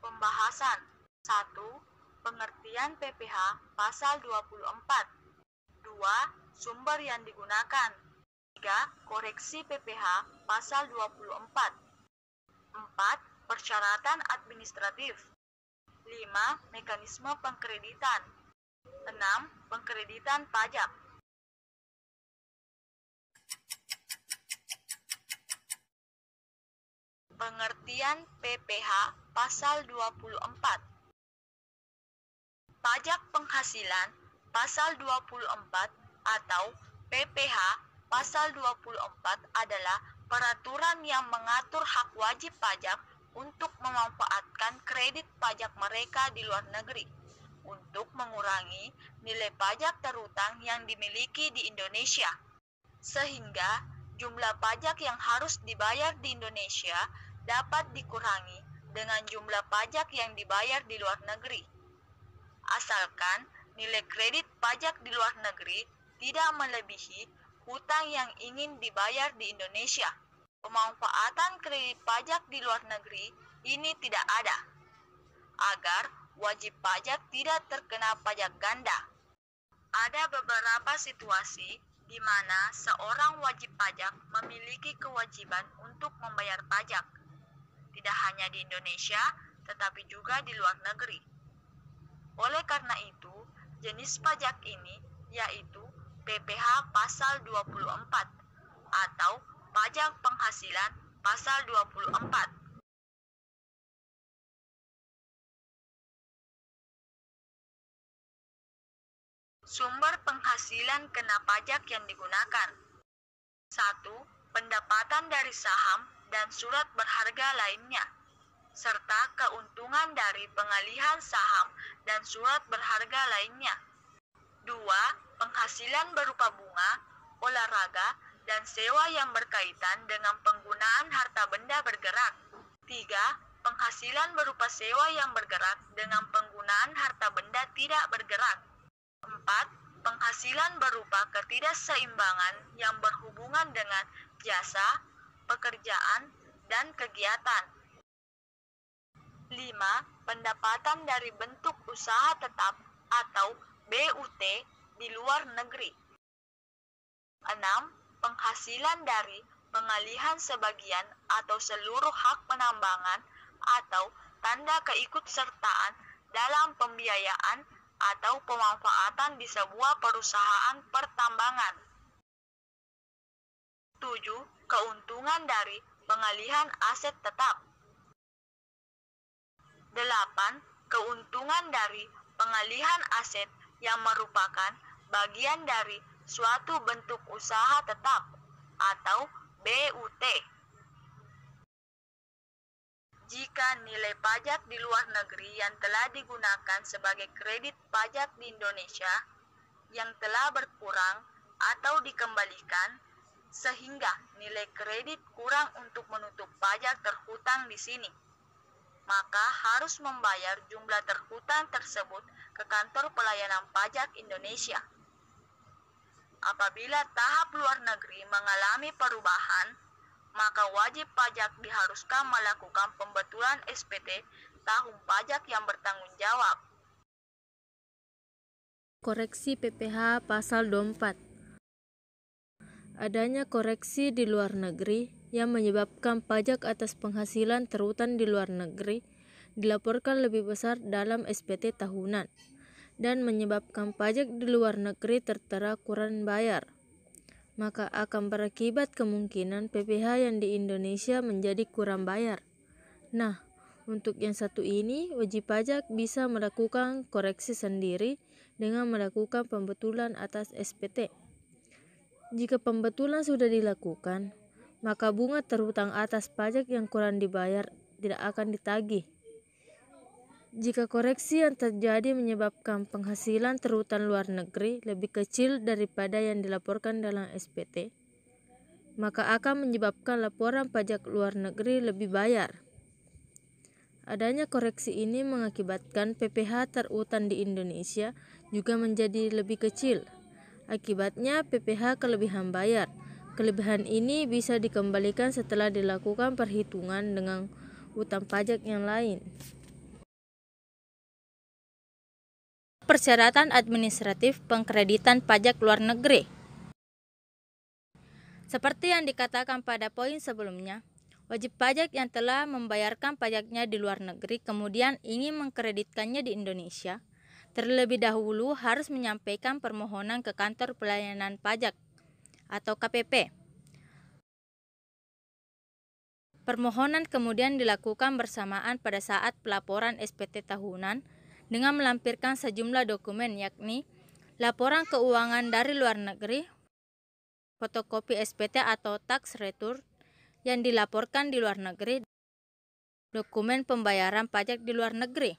Pembahasan 1. Pengertian PPh pasal 24. 2. Sumber yang digunakan. 3. Koreksi PPh pasal 24. 4. Persyaratan administratif. 5. Mekanisme pengkreditan. 6. Pengkreditan pajak. Pengertian PPh pasal 24. Pajak penghasilan pasal 24 atau PPh pasal 24 adalah peraturan yang mengatur hak wajib pajak untuk memanfaatkan kredit pajak mereka di luar negeri untuk mengurangi nilai pajak terhutang yang dimiliki di Indonesia, sehingga jumlah pajak yang harus dibayar di Indonesia dapat dikurangi dengan jumlah pajak yang dibayar di luar negeri. Asalkan nilai kredit pajak di luar negeri tidak melebihi hutang yang ingin dibayar di Indonesia. Pemanfaatan kredit pajak di luar negeri ini tidak ada, agar wajib pajak tidak terkena pajak ganda. Ada beberapa situasi di mana seorang wajib pajak memiliki kewajiban untuk membayar pajak, tidak hanya di Indonesia, tetapi juga di luar negeri. Oleh karena itu, jenis pajak ini yaitu PPh pasal 24 atau pajak penghasilan pasal 24. Sumber penghasilan kena pajak yang digunakan. 1. Pendapatan dari saham dan surat berharga lainnya, serta keuntungan dari pengalihan saham dan surat berharga lainnya. 2. Penghasilan berupa bunga, olahraga, dan sewa yang berkaitan dengan penggunaan harta benda bergerak. 3. Penghasilan berupa sewa yang bergerak dengan penggunaan harta benda tidak bergerak. 4. Penghasilan berupa ketidakseimbangan yang berhubungan dengan jasa, pekerjaan, dan kegiatan. 5. Pendapatan dari bentuk usaha tetap atau BUT di luar negeri. 6. Penghasilan dari pengalihan sebagian atau seluruh hak penambangan atau tanda keikutsertaan dalam pembiayaan atau pemanfaatan di sebuah perusahaan pertambangan. 7. Keuntungan dari pengalihan aset tetap. 8. Keuntungan dari pengalihan aset yang merupakan bagian dari suatu bentuk usaha tetap atau BUT. Jika nilai pajak di luar negeri yang telah digunakan sebagai kredit pajak di Indonesia yang telah berkurang atau dikembalikan, sehingga nilai kredit kurang untuk menutup pajak terhutang di sini, maka harus membayar jumlah terhutang tersebut ke kantor pelayanan pajak Indonesia. Apabila tahap luar negeri mengalami perubahan, maka wajib pajak diharuskan melakukan pembetulan SPT tahun pajak yang bertanggung jawab. Koreksi PPh pasal 24. Adanya koreksi di luar negeri yang menyebabkan pajak atas penghasilan terhutang di luar negeri dilaporkan lebih besar dalam SPT tahunan dan menyebabkan pajak di luar negeri tertera kurang bayar, maka akan berakibat kemungkinan PPh yang di Indonesia menjadi kurang bayar. Nah, untuk yang satu ini, wajib pajak bisa melakukan koreksi sendiri dengan melakukan pembetulan atas SPT. Jika pembetulan sudah dilakukan, maka bunga terhutang atas pajak yang kurang dibayar tidak akan ditagih. Jika koreksi yang terjadi menyebabkan penghasilan terhutang luar negeri lebih kecil daripada yang dilaporkan dalam SPT, maka akan menyebabkan laporan pajak luar negeri lebih bayar. Adanya koreksi ini mengakibatkan PPh terhutang di Indonesia juga menjadi lebih kecil. Akibatnya PPh kelebihan bayar. Kelebihan ini bisa dikembalikan setelah dilakukan perhitungan dengan utang pajak yang lain. Persyaratan administratif pengkreditan pajak luar negeri. Seperti yang dikatakan pada poin sebelumnya, wajib pajak yang telah membayarkan pajaknya di luar negeri kemudian ingin mengkreditkannya di Indonesia, terlebih dahulu harus menyampaikan permohonan ke Kantor Pelayanan Pajak atau KPP. Permohonan kemudian dilakukan bersamaan pada saat pelaporan SPT tahunan dengan melampirkan sejumlah dokumen, yakni laporan keuangan dari luar negeri, fotokopi SPT atau tax return yang dilaporkan di luar negeri, dokumen pembayaran pajak di luar negeri.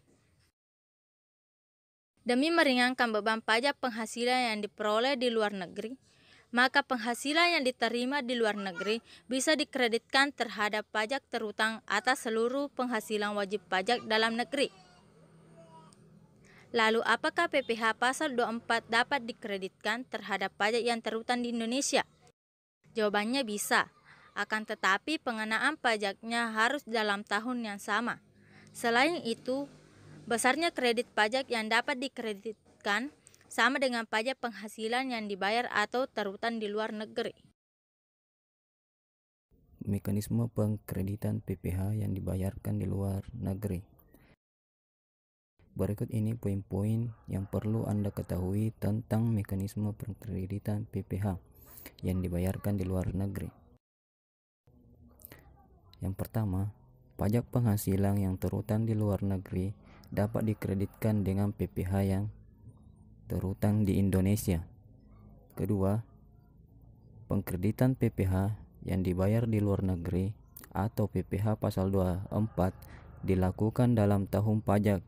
Demi meringankan beban pajak penghasilan yang diperoleh di luar negeri, maka penghasilan yang diterima di luar negeri bisa dikreditkan terhadap pajak terutang atas seluruh penghasilan wajib pajak dalam negeri. Lalu apakah PPh pasal 24 dapat dikreditkan terhadap pajak yang terutang di Indonesia? Jawabannya bisa, akan tetapi pengenaan pajaknya harus dalam tahun yang sama. Selain itu, besarnya kredit pajak yang dapat dikreditkan sama dengan pajak penghasilan yang dibayar atau terutang di luar negeri. Mekanisme pengkreditan PPh yang dibayarkan di luar negeri. Berikut ini poin-poin yang perlu Anda ketahui tentang mekanisme pengkreditan PPh yang dibayarkan di luar negeri. Yang pertama, pajak penghasilan yang terutang di luar negeri dapat dikreditkan dengan PPh yang terutang di Indonesia. Kedua, pengkreditan PPh yang dibayar di luar negeri atau PPh pasal 24 dilakukan dalam tahun pajak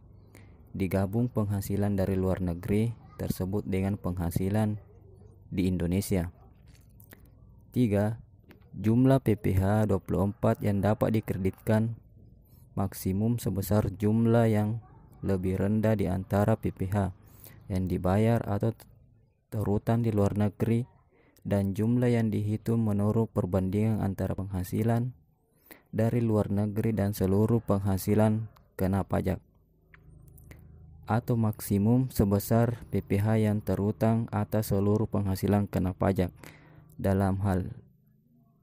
digabung penghasilan dari luar negeri tersebut dengan penghasilan di Indonesia. 3. Jumlah PPh 24 yang dapat dikreditkan maksimum sebesar jumlah yang lebih rendah di antara PPh yang dibayar atau terutang di luar negeri dan jumlah yang dihitung menurut perbandingan antara penghasilan dari luar negeri dan seluruh penghasilan kena pajak, atau maksimum sebesar PPh yang terutang atas seluruh penghasilan kena pajak dalam hal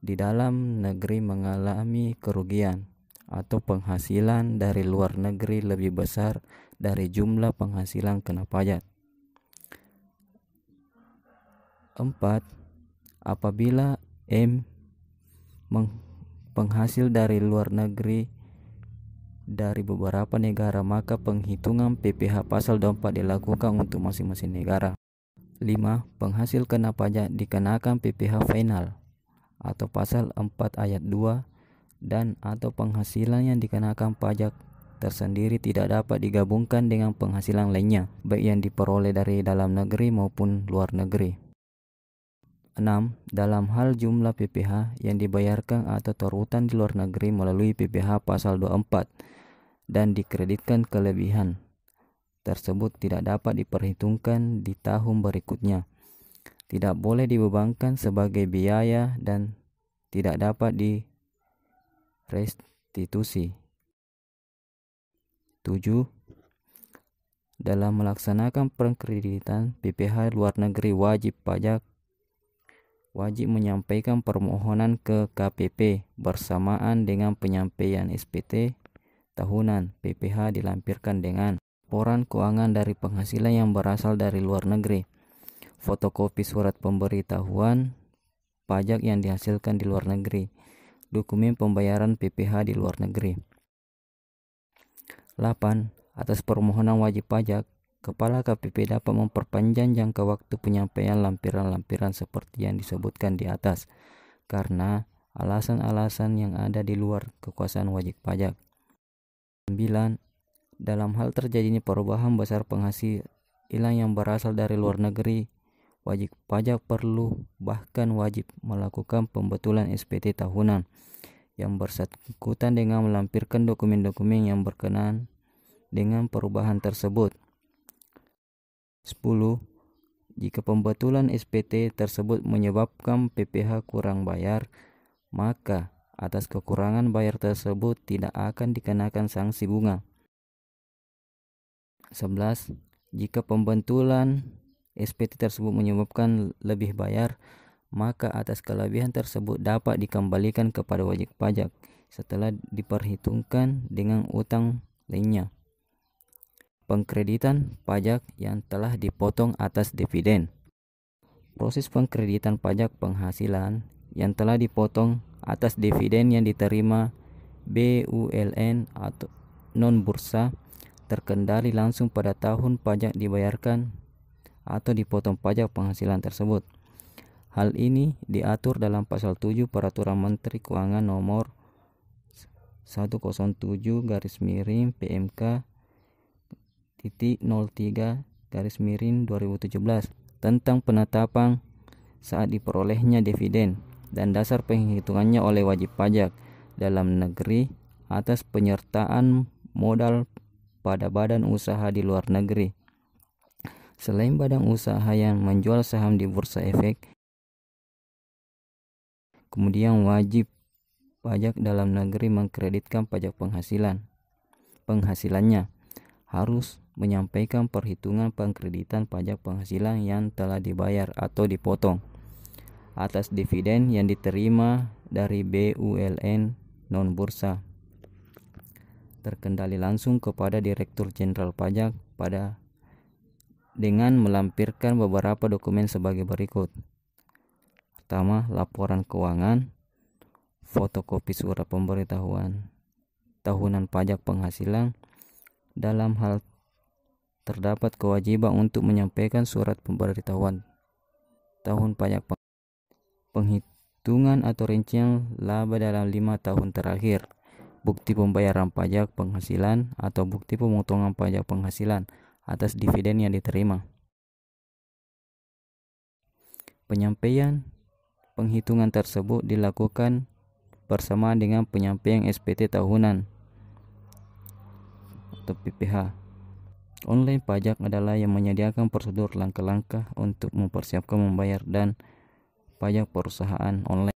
di dalam negeri mengalami kerugian atau penghasilan dari luar negeri lebih besar dari jumlah penghasilan kena pajak. 4. Apabila M penghasil dari luar negeri dari beberapa negara, maka penghitungan PPh pasal 24 dilakukan untuk masing-masing negara. 5. Penghasil kena pajak dikenakan PPh final atau pasal 4 ayat 2 dan atau penghasilan yang dikenakan pajak tersendiri tidak dapat digabungkan dengan penghasilan lainnya, baik yang diperoleh dari dalam negeri maupun luar negeri. 6. Dalam hal jumlah PPh yang dibayarkan atau terutang di luar negeri melalui PPh pasal 24 dan dikreditkan kelebihan tersebut tidak dapat diperhitungkan di tahun berikutnya, tidak boleh dibebankan sebagai biaya dan tidak dapat direstitusi. 7. Dalam melaksanakan pengkreditan PPh luar negeri, wajib pajak wajib menyampaikan permohonan ke KPP bersamaan dengan penyampaian SPT tahunan. PPh dilampirkan dengan laporan keuangan dari penghasilan yang berasal dari luar negeri, fotokopi surat pemberitahuan pajak yang dihasilkan di luar negeri, dokumen pembayaran PPh di luar negeri. 8. Atas permohonan wajib pajak, Kepala KPP dapat memperpanjang jangka waktu penyampaian lampiran-lampiran seperti yang disebutkan di atas karena alasan-alasan yang ada di luar kekuasaan wajib pajak. 9. Dalam hal terjadinya perubahan besar penghasilan yang berasal dari luar negeri, wajib pajak perlu bahkan wajib melakukan pembetulan SPT tahunan yang bersangkutan dengan melampirkan dokumen-dokumen yang berkenaan dengan perubahan tersebut. 10. Jika pembetulan SPT tersebut menyebabkan PPh kurang bayar, maka atas kekurangan bayar tersebut tidak akan dikenakan sanksi bunga. 11. Jika pembetulan SPT tersebut menyebabkan lebih bayar, maka atas kelebihan tersebut dapat dikembalikan kepada wajib pajak setelah diperhitungkan dengan utang lainnya. Pengkreditan pajak yang telah dipotong atas dividen. Proses pengkreditan pajak penghasilan yang telah dipotong atas dividen yang diterima BULN atau non-bursa terkendali langsung pada tahun pajak dibayarkan atau dipotong pajak penghasilan tersebut. Hal ini diatur dalam pasal 7 Peraturan Menteri Keuangan nomor 107/PMK-03/2017 tentang penetapan saat diperolehnya dividen dan dasar penghitungannya oleh wajib pajak dalam negeri atas penyertaan modal pada badan usaha di luar negeri. Selain badan usaha yang menjual saham di Bursa Efek, kemudian wajib pajak dalam negeri mengkreditkan pajak penghasilannya harus menyampaikan perhitungan pengkreditan pajak penghasilan yang telah dibayar atau dipotong atas dividen yang diterima dari BULN non-bursa terkendali langsung kepada Direktur Jenderal Pajak dengan melampirkan beberapa dokumen sebagai berikut. Pertama, laporan keuangan, fotokopi surat pemberitahuan tahunan pajak penghasilan. Dalam hal terdapat kewajiban untuk menyampaikan surat pemberitahuan tahun pajak penghitungan atau rincian laba dalam 5 tahun terakhir, bukti pembayaran pajak penghasilan atau bukti pemotongan pajak penghasilan atas dividen yang diterima. Penyampaian penghitungan tersebut dilakukan bersamaan dengan penyampaian SPT tahunan atau PPH. Online pajak adalah yang menyediakan prosedur langkah-langkah untuk mempersiapkan membayar dan pajak perusahaan online.